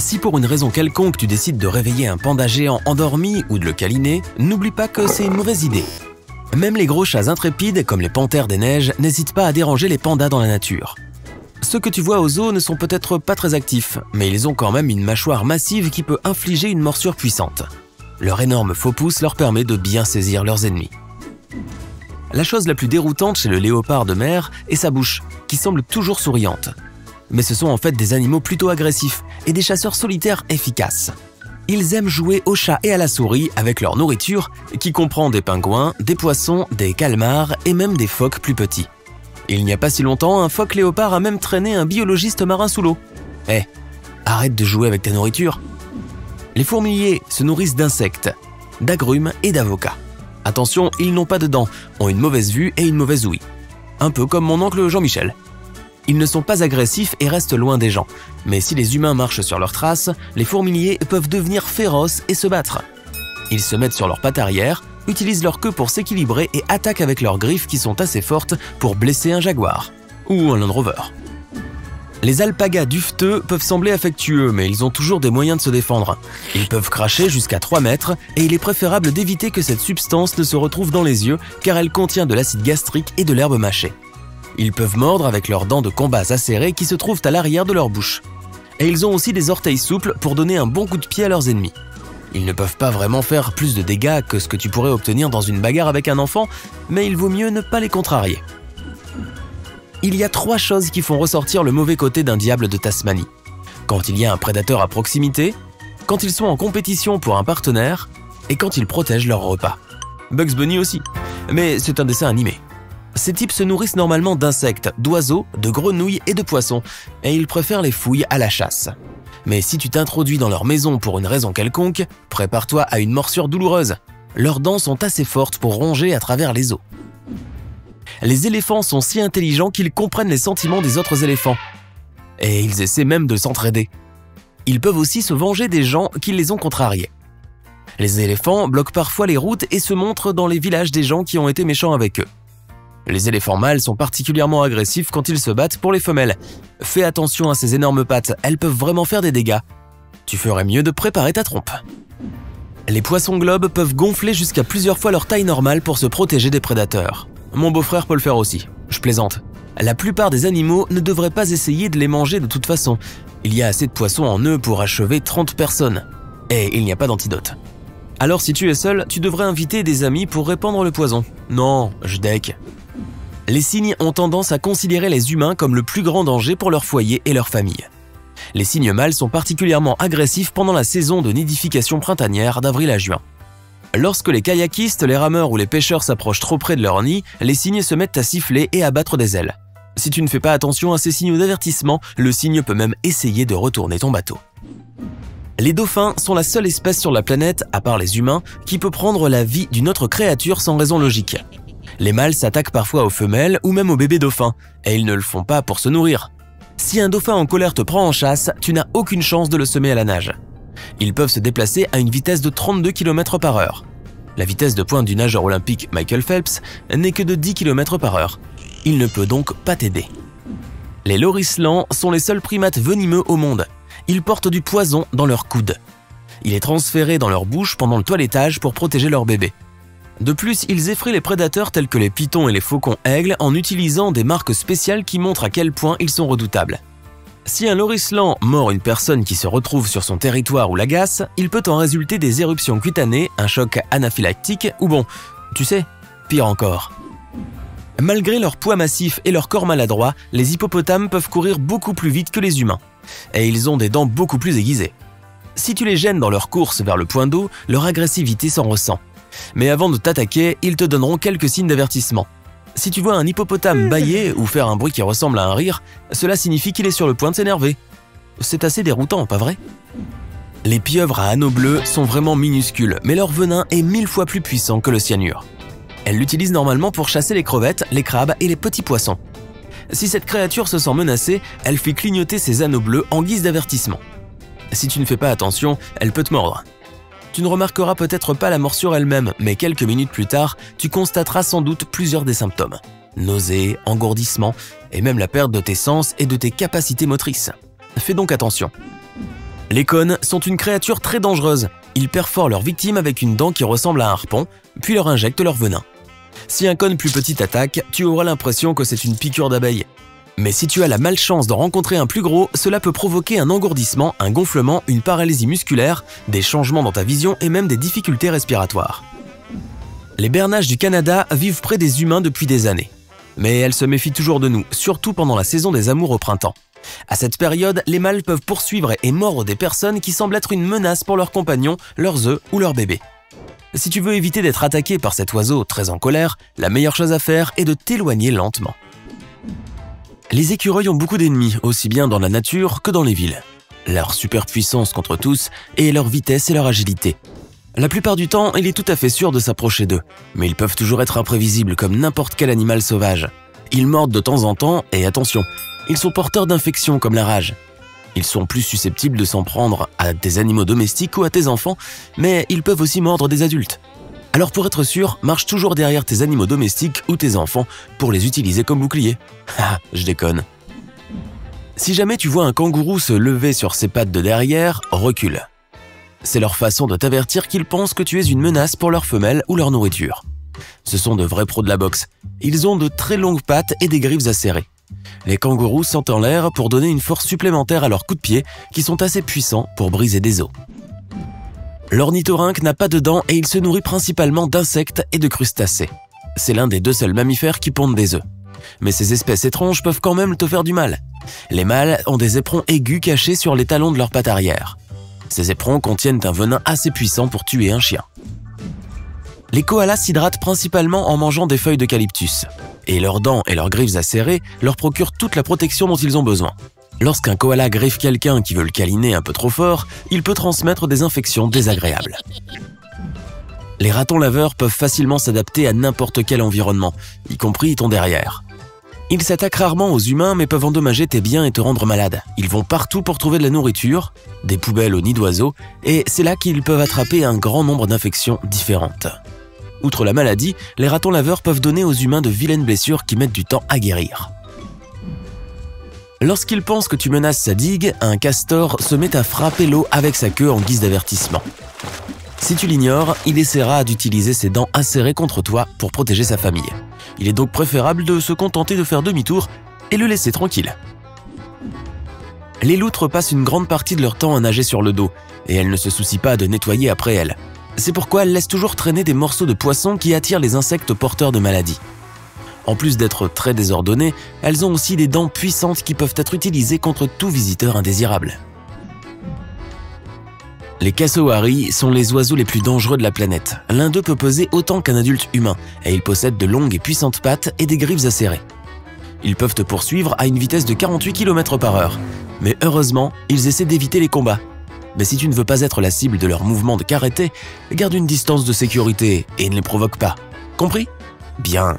Si pour une raison quelconque tu décides de réveiller un panda géant endormi ou de le câliner, n'oublie pas que c'est une mauvaise idée. Même les gros chats intrépides, comme les panthères des neiges, n'hésitent pas à déranger les pandas dans la nature. Ceux que tu vois au zoo ne sont peut-être pas très actifs, mais ils ont quand même une mâchoire massive qui peut infliger une morsure puissante. Leur énorme faux pouce leur permet de bien saisir leurs ennemis. La chose la plus déroutante chez le léopard de mer est sa bouche, qui semble toujours souriante. Mais ce sont en fait des animaux plutôt agressifs et des chasseurs solitaires efficaces. Ils aiment jouer au chat et à la souris avec leur nourriture, qui comprend des pingouins, des poissons, des calmars et même des phoques plus petits. Il n'y a pas si longtemps, un phoque léopard a même traîné un biologiste marin sous l'eau. Arrête de jouer avec ta nourriture. Les fourmiliers se nourrissent d'insectes, d'agrumes et d'avocats. Attention, ils n'ont pas de dents, ont une mauvaise vue et une mauvaise ouïe. Un peu comme mon oncle Jean-Michel. Ils ne sont pas agressifs et restent loin des gens. Mais si les humains marchent sur leurs traces, les fourmiliers peuvent devenir féroces et se battre. Ils se mettent sur leurs pattes arrière, utilisent leur queue pour s'équilibrer et attaquent avec leurs griffes qui sont assez fortes pour blesser un jaguar ou un Land Rover. Les alpagas duveteux peuvent sembler affectueux, mais ils ont toujours des moyens de se défendre. Ils peuvent cracher jusqu'à 3 mètres et il est préférable d'éviter que cette substance ne se retrouve dans les yeux car elle contient de l'acide gastrique et de l'herbe mâchée. Ils peuvent mordre avec leurs dents de combat acérées qui se trouvent à l'arrière de leur bouche. Et ils ont aussi des orteils souples pour donner un bon coup de pied à leurs ennemis. Ils ne peuvent pas vraiment faire plus de dégâts que ce que tu pourrais obtenir dans une bagarre avec un enfant, mais il vaut mieux ne pas les contrarier. Il y a 3 choses qui font ressortir le mauvais côté d'un diable de Tasmanie. Quand il y a un prédateur à proximité, quand ils sont en compétition pour un partenaire, et quand ils protègent leur repas. Bugs Bunny aussi, mais c'est un dessin animé. Ces types se nourrissent normalement d'insectes, d'oiseaux, de grenouilles et de poissons, et ils préfèrent les fouilles à la chasse. Mais si tu t'introduis dans leur maison pour une raison quelconque, prépare-toi à une morsure douloureuse. Leurs dents sont assez fortes pour ronger à travers les os. Les éléphants sont si intelligents qu'ils comprennent les sentiments des autres éléphants. Et ils essaient même de s'entraider. Ils peuvent aussi se venger des gens qui les ont contrariés. Les éléphants bloquent parfois les routes et se montrent dans les villages des gens qui ont été méchants avec eux. Les éléphants mâles sont particulièrement agressifs quand ils se battent pour les femelles. Fais attention à ces énormes pattes, elles peuvent vraiment faire des dégâts. Tu ferais mieux de préparer ta trompe. Les poissons globes peuvent gonfler jusqu'à plusieurs fois leur taille normale pour se protéger des prédateurs. Mon beau-frère peut le faire aussi, je plaisante. La plupart des animaux ne devraient pas essayer de les manger de toute façon. Il y a assez de poissons en eux pour achever 30 personnes. Et il n'y a pas d'antidote. Alors si tu es seul, tu devrais inviter des amis pour répandre le poison. Non, je deck. Les cygnes ont tendance à considérer les humains comme le plus grand danger pour leur foyer et leur famille. Les cygnes mâles sont particulièrement agressifs pendant la saison de nidification printanière d'avril à juin. Lorsque les kayakistes, les rameurs ou les pêcheurs s'approchent trop près de leur nid, les cygnes se mettent à siffler et à battre des ailes. Si tu ne fais pas attention à ces signaux d'avertissement, le cygne peut même essayer de retourner ton bateau. Les dauphins sont la seule espèce sur la planète, à part les humains, qui peut prendre la vie d'une autre créature sans raison logique. Les mâles s'attaquent parfois aux femelles ou même aux bébés dauphins, et ils ne le font pas pour se nourrir. Si un dauphin en colère te prend en chasse, tu n'as aucune chance de le semer à la nage. Ils peuvent se déplacer à une vitesse de 32 km/h. La vitesse de pointe du nageur olympique Michael Phelps n'est que de 10 km/h. Il ne peut donc pas t'aider. Les loris-lans sont les seuls primates venimeux au monde. Ils portent du poison dans leur coude. Il est transféré dans leur bouche pendant le toilettage pour protéger leur bébé. De plus, ils effraient les prédateurs tels que les pitons et les faucons aigles en utilisant des marques spéciales qui montrent à quel point ils sont redoutables. Si un loris-lan mord une personne qui se retrouve sur son territoire ou l'agace, il peut en résulter des éruptions cutanées, un choc anaphylactique ou bon, tu sais, pire encore. Malgré leur poids massif et leur corps maladroit, les hippopotames peuvent courir beaucoup plus vite que les humains. Et ils ont des dents beaucoup plus aiguisées. Si tu les gênes dans leur course vers le point d'eau, leur agressivité s'en ressent. Mais avant de t'attaquer, ils te donneront quelques signes d'avertissement. Si tu vois un hippopotame bâiller ou faire un bruit qui ressemble à un rire, cela signifie qu'il est sur le point de s'énerver. C'est assez déroutant, pas vrai? Les pieuvres à anneaux bleus sont vraiment minuscules, mais leur venin est 1000 fois plus puissant que le cyanure. Elles l'utilisent normalement pour chasser les crevettes, les crabes et les petits poissons. Si cette créature se sent menacée, elle fait clignoter ses anneaux bleus en guise d'avertissement. Si tu ne fais pas attention, elle peut te mordre. Tu ne remarqueras peut-être pas la morsure elle-même, mais quelques minutes plus tard, tu constateras sans doute plusieurs des symptômes. Nausées, engourdissements, et même la perte de tes sens et de tes capacités motrices. Fais donc attention. Les cônes sont une créature très dangereuse. Ils perforent leurs victimes avec une dent qui ressemble à un harpon, puis leur injectent leur venin. Si un cône plus petit t'attaque, tu auras l'impression que c'est une piqûre d'abeille. Mais si tu as la malchance d'en rencontrer un plus gros, cela peut provoquer un engourdissement, un gonflement, une paralysie musculaire, des changements dans ta vision et même des difficultés respiratoires. Les bernaches du Canada vivent près des humains depuis des années. Mais elles se méfient toujours de nous, surtout pendant la saison des amours au printemps. À cette période, les mâles peuvent poursuivre et mordre des personnes qui semblent être une menace pour leurs compagnons, leurs œufs ou leurs bébés. Si tu veux éviter d'être attaqué par cet oiseau très en colère, la meilleure chose à faire est de t'éloigner lentement. Les écureuils ont beaucoup d'ennemis, aussi bien dans la nature que dans les villes. Leur superpuissance contre tous et leur vitesse et leur agilité. La plupart du temps, il est tout à fait sûr de s'approcher d'eux, mais ils peuvent toujours être imprévisibles comme n'importe quel animal sauvage. Ils mordent de temps en temps et attention, ils sont porteurs d'infections comme la rage. Ils sont plus susceptibles de s'en prendre à des animaux domestiques ou à tes enfants, mais ils peuvent aussi mordre des adultes. Alors pour être sûr, marche toujours derrière tes animaux domestiques ou tes enfants pour les utiliser comme bouclier. Ah, je déconne. Si jamais tu vois un kangourou se lever sur ses pattes de derrière, recule. C'est leur façon de t'avertir qu'ils pensent que tu es une menace pour leurs femelles ou leur nourriture. Ce sont de vrais pros de la boxe. Ils ont de très longues pattes et des griffes acérées. Les kangourous sautent en l'air pour donner une force supplémentaire à leurs coups de pied qui sont assez puissants pour briser des os. L'ornithorynque n'a pas de dents et il se nourrit principalement d'insectes et de crustacés. C'est l'un des 2 seuls mammifères qui pondent des œufs. Mais ces espèces étranges peuvent quand même te faire du mal. Les mâles ont des éperons aigus cachés sur les talons de leurs pattes arrière. Ces éperons contiennent un venin assez puissant pour tuer un chien. Les koalas s'hydratent principalement en mangeant des feuilles d'eucalyptus. Et leurs dents et leurs griffes acérées leur procurent toute la protection dont ils ont besoin. Lorsqu'un koala griffe quelqu'un qui veut le câliner un peu trop fort, il peut transmettre des infections désagréables. Les ratons laveurs peuvent facilement s'adapter à n'importe quel environnement, y compris ton derrière. Ils s'attaquent rarement aux humains mais peuvent endommager tes biens et te rendre malade. Ils vont partout pour trouver de la nourriture, des poubelles au nid d'oiseaux, et c'est là qu'ils peuvent attraper un grand nombre d'infections différentes. Outre la maladie, les ratons laveurs peuvent donner aux humains de vilaines blessures qui mettent du temps à guérir. Lorsqu'il pense que tu menaces sa digue, un castor se met à frapper l'eau avec sa queue en guise d'avertissement. Si tu l'ignores, il essaiera d'utiliser ses dents acérées contre toi pour protéger sa famille. Il est donc préférable de se contenter de faire demi-tour et le laisser tranquille. Les loutres passent une grande partie de leur temps à nager sur le dos, et elles ne se soucient pas de nettoyer après elles. C'est pourquoi elles laissent toujours traîner des morceaux de poisson qui attirent les insectes porteurs de maladies. En plus d'être très désordonnées, elles ont aussi des dents puissantes qui peuvent être utilisées contre tout visiteur indésirable. Les cassowaries sont les oiseaux les plus dangereux de la planète. L'un d'eux peut peser autant qu'un adulte humain, et ils possèdent de longues et puissantes pattes et des griffes acérées. Ils peuvent te poursuivre à une vitesse de 48 km/h, mais heureusement, ils essaient d'éviter les combats. Mais si tu ne veux pas être la cible de leurs mouvements de karaté, garde une distance de sécurité et ne les provoque pas. Compris ? Bien.